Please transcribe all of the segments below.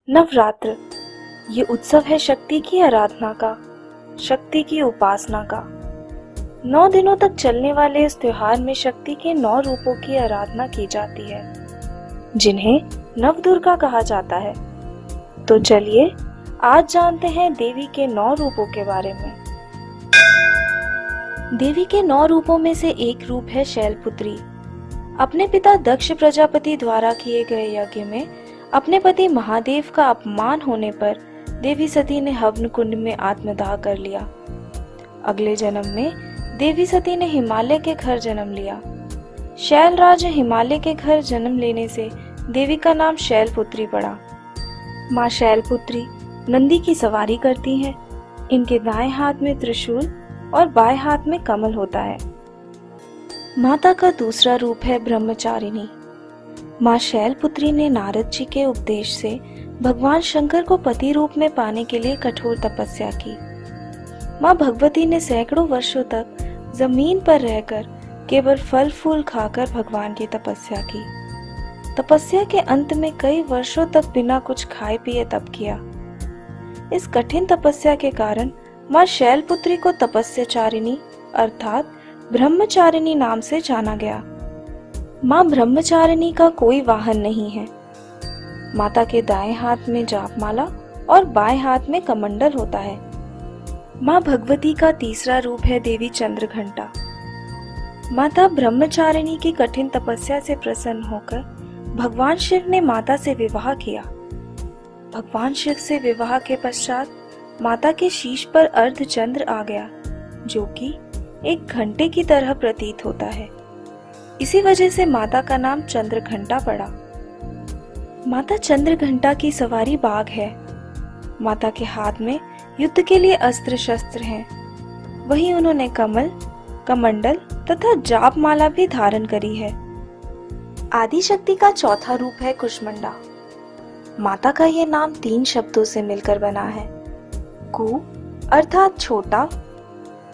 नवरात्र ये उत्सव है शक्ति की आराधना का, शक्ति की उपासना का। 9 दिनों तक चलने वाले इस त्योहार में शक्ति के 9 रूपों की आराधना की जाती है, जिन्हें नवदुर्गा कहा जाता है। तो चलिए आज जानते हैं देवी के 9 रूपों के बारे में। देवी के 9 रूपों में से एक रूप है शैलपुत्री। अपने पिता दक्ष प्रजापति द्वारा किए गए यज्ञ में अपने पति महादेव का अपमान होने पर देवी सती ने हवन कुंड में आत्मदाह कर लिया। अगले जन्म में देवी सती ने हिमालय के घर जन्म लिया। शैलराज हिमालय के घर जन्म लेने से देवी का नाम शैलपुत्री पड़ा। माँ शैलपुत्री नंदी की सवारी करती हैं। इनके दाएं हाथ में त्रिशूल और बाएं हाथ में कमल होता है। माता का दूसरा रूप है ब्रह्मचारिणी। माँ शैलपुत्री ने नारद जी के उपदेश से भगवान शंकर को पति रूप में पाने के लिए कठोर तपस्या की। माँ भगवती ने सैकड़ों वर्षों तक जमीन पर रहकर केवल फल फूल खाकर भगवान की तपस्या की। तपस्या के अंत में कई वर्षों तक बिना कुछ खाए पिए तप किया। इस कठिन तपस्या के कारण माँ शैलपुत्री को तपस्याचारिणी अर्थात ब्रह्मचारिणी नाम से जाना गया। माँ ब्रह्मचारिणी का कोई वाहन नहीं है। माता के दाएं हाथ में जापमाला और बाएं हाथ में कमंडल होता है। माँ भगवती का तीसरा रूप है देवी चंद्रघंटा। माता ब्रह्मचारिणी की कठिन तपस्या से प्रसन्न होकर भगवान शिव ने माता से विवाह किया। भगवान शिव से विवाह के पश्चात माता के शीश पर अर्धचंद्र आ गया, जो कि एक घंटे की तरह प्रतीत होता है। इसी वजह से माता का नाम चंद्रघंटा पड़ा। माता चंद्रघंटा की सवारी बाघ है। माता के हाथ में युद्ध के लिए अस्त्र शस्त्र हैं। वहीं उन्होंने कमल, कमंडल तथा जापमाला भी धारण करी है। आदि शक्ति का चौथा रूप है कुष्मांडा। माता का यह नाम 3 शब्दों से मिलकर बना है। कु अर्थात छोटा,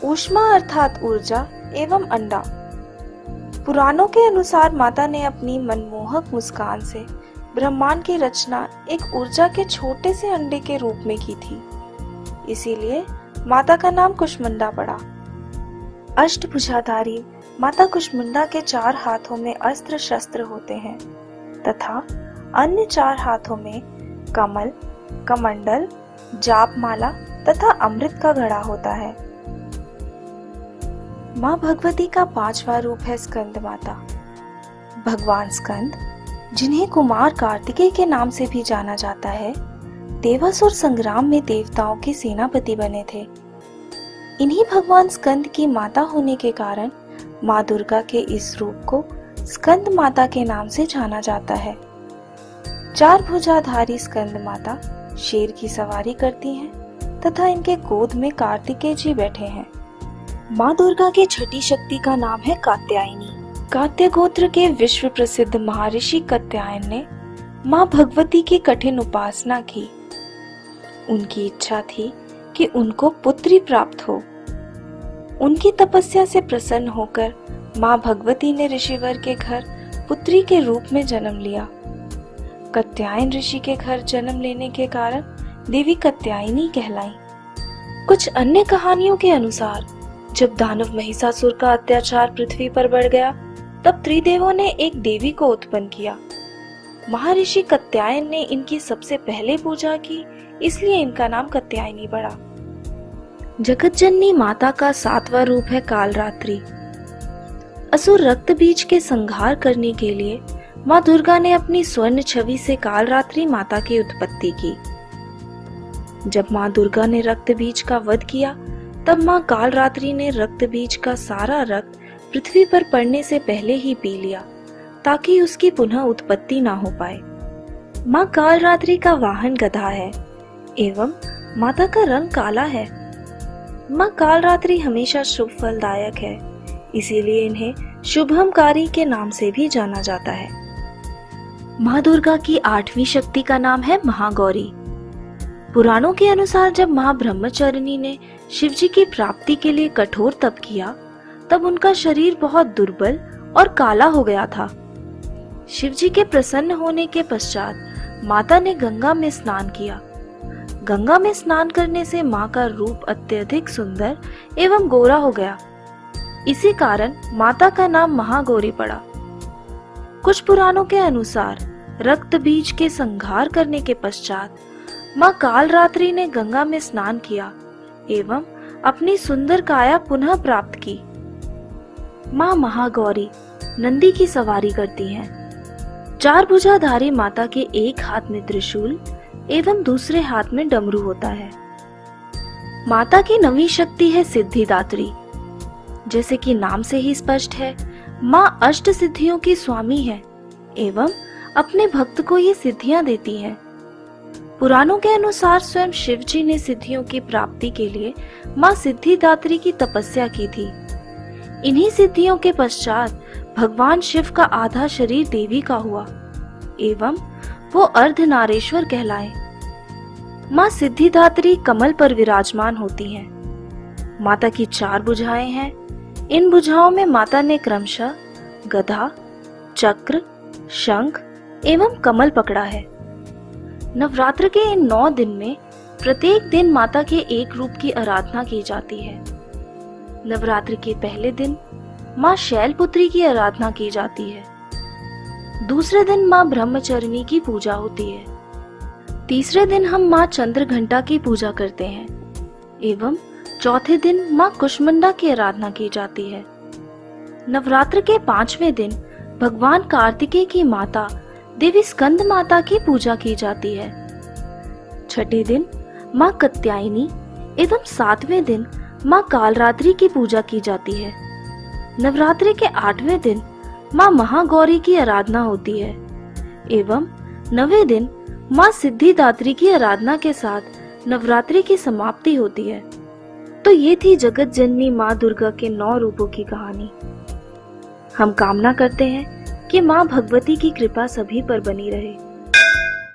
ऊष्मा अर्थात ऊर्जा एवं अंडा। पुराणों के अनुसार माता ने अपनी मनमोहक मुस्कान से ब्रह्मांड की रचना एक ऊर्जा के छोटे से अंडे के रूप में की थी। इसीलिए माता का नाम कुष्मांडा पड़ा। अष्टभुजाधारी माता कुष्मांडा के 4 हाथों में अस्त्र शस्त्र होते हैं तथा अन्य 4 हाथों में कमल, कमंडल, जापमाला तथा अमृत का घड़ा होता है। माँ भगवती का 5वां रूप है स्कंद माता। भगवान स्कंद, जिन्हें कुमार कार्तिकेय के नाम से भी जाना जाता है, देवासुर संग्राम में देवताओं के सेनापति बने थे। इन्हीं भगवान स्कंद की माता होने के कारण माँ दुर्गा के इस रूप को स्कंद माता के नाम से जाना जाता है। 4 भुजाधारी स्कंद माता शेर की सवारी करती हैं तथा इनके गोद में कार्तिकेय जी बैठे हैं। माँ दुर्गा की छठी शक्ति का नाम है कात्यायनी। कात्य गोत्र के विश्व प्रसिद्ध महर्षि कात्यायन ने माँ भगवती की कठिन उपासना की। उनकी इच्छा थी कि उनको पुत्री प्राप्त हो। उनकी तपस्या से प्रसन्न होकर माँ भगवती ने ऋषिवर के घर पुत्री के रूप में जन्म लिया। कात्यायन ऋषि के घर जन्म लेने के कारण देवी कात्यायनी कहलाई। कुछ अन्य कहानियों के अनुसार जब दानव महिषासुर का अत्याचार पृथ्वी पर बढ़ गया, तब त्रिदेवों ने एक देवी को उत्पन्न किया। महर्षि कात्यायन ने इनकी सबसे पहले पूजा की, इसलिए इनका नाम कात्यायनी पड़ा। जगतजननी माता का 7वां रूप है कालरात्रि। असुर रक्त बीज के संहार करने के लिए माँ दुर्गा ने अपनी स्वर्ण छवि से कालरात्रि माता की उत्पत्ति की। जब माँ दुर्गा ने रक्त बीज का वध किया, तब माँ कालरात्रि ने रक्त बीज का सारा रक्त पृथ्वी पर पड़ने से पहले ही पी लिया, ताकि उसकी पुनः उत्पत्ति ना हो पाए। माँ कालरात्रि का वाहन गधा है एवं माता का रंग काला है। माँ कालरात्रि हमेशा शुभ फलदायक है, इसीलिए इन्हें शुभमकारी के नाम से भी जाना जाता है। माँ दुर्गा की 8वीं शक्ति का नाम है महागौरी। पुराणों के अनुसार जब माँ ब्रह्मचारिणी ने शिवजी की प्राप्ति के लिए कठोर तप किया, तब उनका शरीर बहुत दुर्बल और काला हो गया था। शिवजी के प्रसन्न होने के पश्चात माता ने गंगा में स्नान किया। गंगा में स्नान करने से माँ का रूप अत्यधिक सुंदर एवं गोरा हो गया। इसी कारण माता का नाम महागौरी पड़ा। कुछ पुराणों के अनुसार रक्त बीज के संहार करने के पश्चात माँ कालरात्रि ने गंगा में स्नान किया एवं अपनी सुंदर काया पुनः प्राप्त की। माँ महागौरी नंदी की सवारी करती हैं। 4 भुजाधारी माता के एक हाथ में त्रिशूल एवं दूसरे हाथ में डमरू होता है। माता की नवी शक्ति है सिद्धिदात्री। जैसे कि नाम से ही स्पष्ट है, माँ अष्ट सिद्धियों की स्वामी है एवं अपने भक्त को ये सिद्धियां देती है। पुराणों के अनुसार स्वयं शिव जी ने सिद्धियों की प्राप्ति के लिए माँ सिद्धिदात्री की तपस्या की थी। इन्हीं सिद्धियों के पश्चात भगवान शिव का आधा शरीर देवी का हुआ एवं वो अर्धनारेश्वर कहलाए। माँ सिद्धिदात्री कमल पर विराजमान होती हैं। माता की 4 भुजाएं हैं। इन भुजाओं में माता ने क्रमशः गदा, चक्र, शंख एवं कमल पकड़ा है। नवरात्र के इन 9 दिन में प्रत्येक दिन माता के एक रूप की आराधना की जाती है। नवरात्र के पहले दिन माँ शैलपुत्री की आराधना की जाती है। दूसरे दिन माँ ब्रह्मचारिणी की पूजा होती है। तीसरे दिन हम माँ चंद्रघंटा की पूजा करते हैं एवं चौथे दिन माँ कुष्मांडा की आराधना की जाती है। नवरात्र के 5वें दिन भगवान कार्तिकेय की माता देवी स्कंद माता की पूजा की जाती है। छठे दिन माँ कात्यायनी एवं 7वें दिन माँ कालरात्रि की पूजा की जाती है। नवरात्रि के 8वें दिन माँ महागौरी की आराधना होती है एवं 9वें दिन माँ सिद्धिदात्री की आराधना के साथ नवरात्रि की समाप्ति होती है। तो ये थी जगत जननी माँ दुर्गा के 9 रूपों की कहानी। हम कामना करते हैं कि माँ भगवती की कृपा सभी पर बनी रहे।